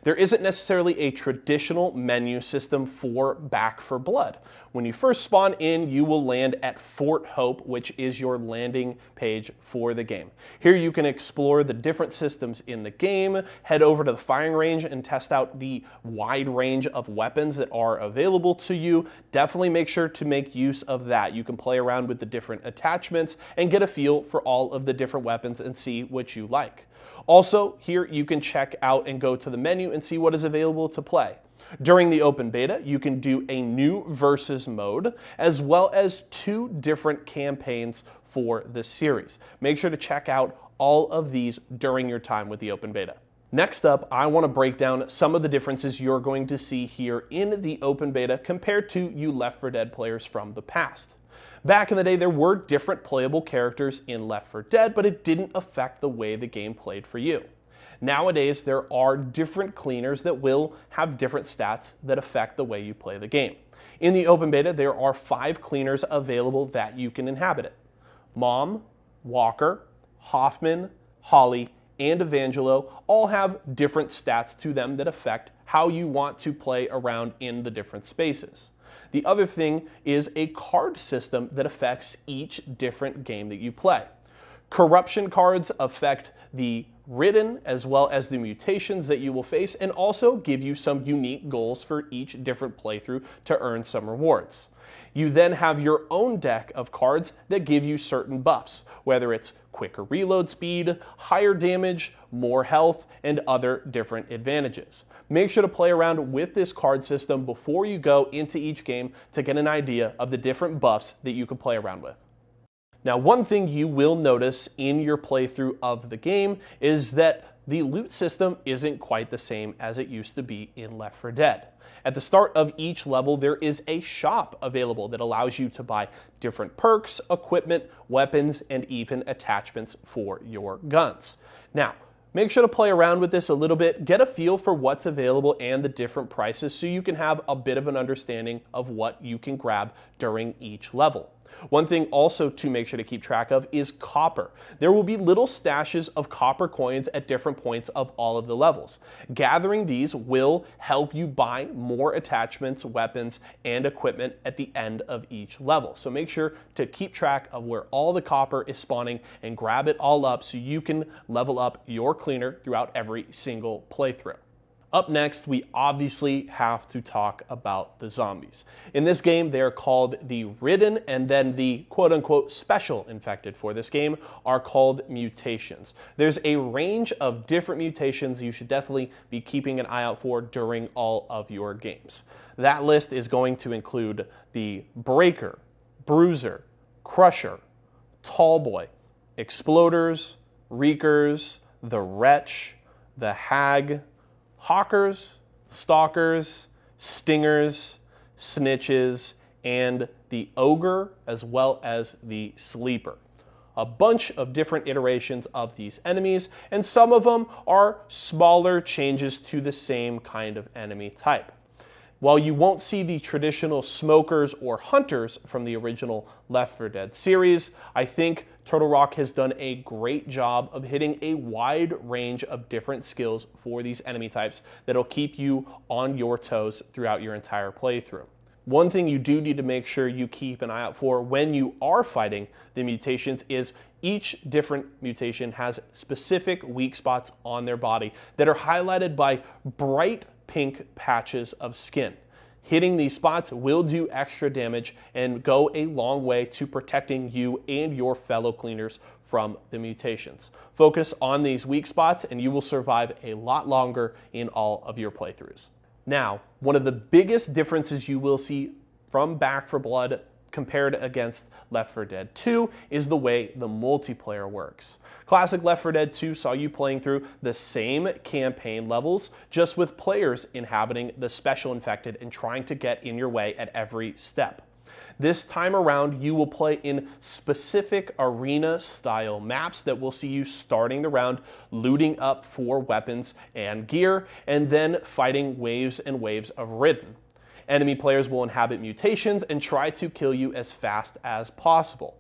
There isn't necessarily a traditional menu system for Back 4 Blood. When you first spawn in, you will land at Fort Hope, which is your landing page for the game. Here you can explore the different systems in the game, head over to the firing range and test out the wide range of weapons that are available to you. Definitely make sure to make use of that. You can play around with the different attachments and get a feel for all of the different weapons and see what you like. Also, here you can check out and go to the menu and see what is available to play. During the open beta, you can do a new versus mode, as well as 2 different campaigns for the series. Make sure to check out all of these during your time with the open beta. Next up, I want to break down some of the differences you're going to see here in the open beta compared to you Left 4 Dead players from the past. Back in the day, there were different playable characters in Left 4 Dead, but it didn't affect the way the game played for you. Nowadays, there are different cleaners that will have different stats that affect the way you play the game. In the open beta, there are 5 cleaners available that you can inhabit it. Mom, Walker, Hoffman, Holly, and Evangelo all have different stats to them that affect how you want to play around in the different spaces. The other thing is a card system that affects each different game that you play. Corruption cards affect the Ridden as well as the mutations that you will face, and also give you some unique goals for each different playthrough to earn some rewards. You then have your own deck of cards that give you certain buffs, whether it's quicker reload speed, higher damage, more health, and other different advantages. Make sure to play around with this card system before you go into each game to get an idea of the different buffs that you can play around with. Now, one thing you will notice in your playthrough of the game is that the loot system isn't quite the same as it used to be in Left 4 Dead. At the start of each level, there is a shop available that allows you to buy different perks, equipment, weapons, and even attachments for your guns. Now, make sure to play around with this a little bit, get a feel for what's available and the different prices so you can have a bit of an understanding of what you can grab during each level. One thing also to make sure to keep track of is copper. There will be little stashes of copper coins at different points of all of the levels. Gathering these will help you buy more attachments, weapons, and equipment at the end of each level. So make sure to keep track of where all the copper is spawning and grab it all up so you can level up your cleaner throughout every single playthrough. Up next, we obviously have to talk about the zombies. In this game, they're called the Ridden, and then the quote-unquote special infected for this game are called mutations. There's a range of different mutations you should definitely be keeping an eye out for during all of your games. That list is going to include the Breaker, Bruiser, Crusher, Tallboy, Exploders, Reekers, the Wretch, the Hag, Hawkers, Stalkers, Stingers, Snitches, and the Ogre, as well as the Sleeper. A bunch of different iterations of these enemies, and some of them are smaller changes to the same kind of enemy type. While you won't see the traditional smokers or hunters from the original Left 4 Dead series, I think Turtle Rock has done a great job of hitting a wide range of different skills for these enemy types that'll keep you on your toes throughout your entire playthrough. One thing you do need to make sure you keep an eye out for when you are fighting the mutations is each different mutation has specific weak spots on their body that are highlighted by bright pink patches of skin. Hitting these spots will do extra damage and go a long way to protecting you and your fellow cleaners from the mutations. Focus on these weak spots and you will survive a lot longer in all of your playthroughs. Now, one of the biggest differences you will see from Back 4 Blood compared against Left 4 Dead 2 is the way the multiplayer works. Classic Left 4 Dead 2 saw you playing through the same campaign levels, just with players inhabiting the special infected and trying to get in your way at every step. This time around, you will play in specific arena-style maps that will see you starting the round, looting up for weapons and gear, and then fighting waves and waves of Ridden. Enemy players will inhabit mutations and try to kill you as fast as possible.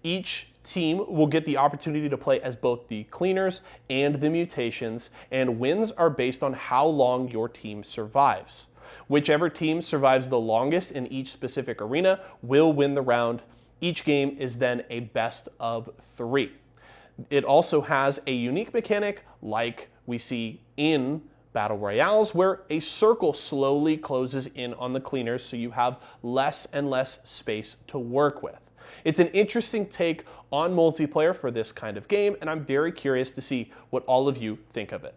Each team will get the opportunity to play as both the cleaners and the mutations, and wins are based on how long your team survives. Whichever team survives the longest in each specific arena will win the round. Each game is then a best of 3. It also has a unique mechanic like we see in Battle Royales, where a circle slowly closes in on the cleaners, so you have less and less space to work with. It's an interesting take on multiplayer for this kind of game, and I'm very curious to see what all of you think of it.